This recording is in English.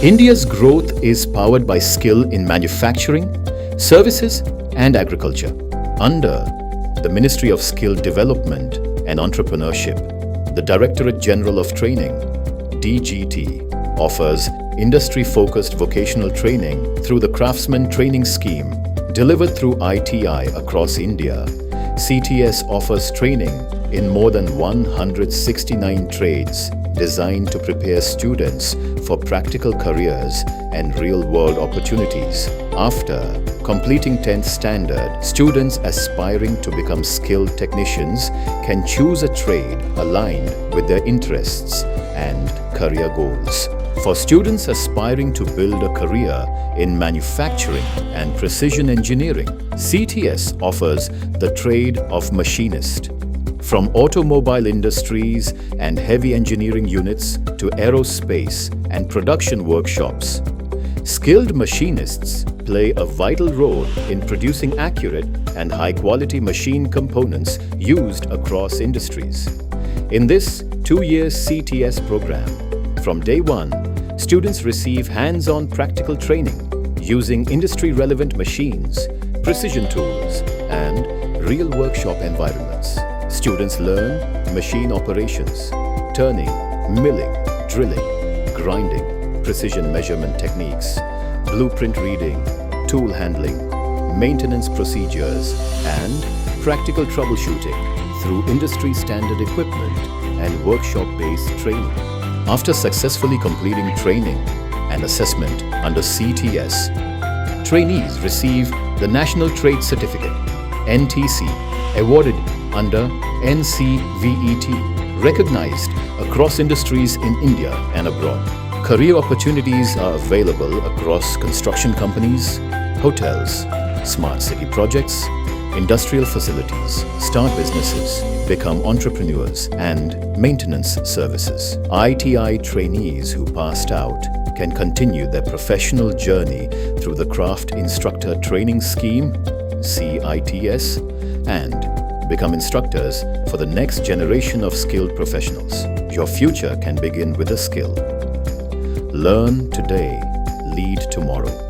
India's growth is powered by skill in manufacturing, services, and agriculture. Under the Ministry of Skill Development and Entrepreneurship, the Directorate General of Training, DGT, offers industry-focused vocational training through the Craftsman Training Scheme delivered through ITI across India. CTS offers training in more than 169 trades designed to prepare students for practical careers and real-world opportunities. After completing 10th standard, students aspiring to become skilled technicians can choose a trade aligned with their interests and career goals. For students aspiring to build a career in manufacturing and precision engineering, CTS offers the trade of machinist. From automobile industries and heavy engineering units to aerospace and production workshops, skilled machinists play a vital role in producing accurate and high-quality machine components used across industries. In this 2-year CTS program, from day one, students receive hands-on practical training using industry-relevant machines, precision tools, and real workshop environments. Students learn machine operations, turning, milling, drilling, grinding, precision measurement techniques, blueprint reading, tool handling, maintenance procedures, and practical troubleshooting through industry-standard equipment and workshop-based training. After successfully completing training and assessment under CTS, trainees receive the National Trade Certificate, NTC, awarded under NCVET, recognized across industries in India and abroad. Career opportunities are available across construction companies, hotels, smart city projects, industrial facilities, start businesses, become entrepreneurs, and maintenance services. ITI trainees who passed out can continue their professional journey through the Craft Instructor Training Scheme, CITS, and become instructors for the next generation of skilled professionals. Your future can begin with a skill. Learn today, lead tomorrow.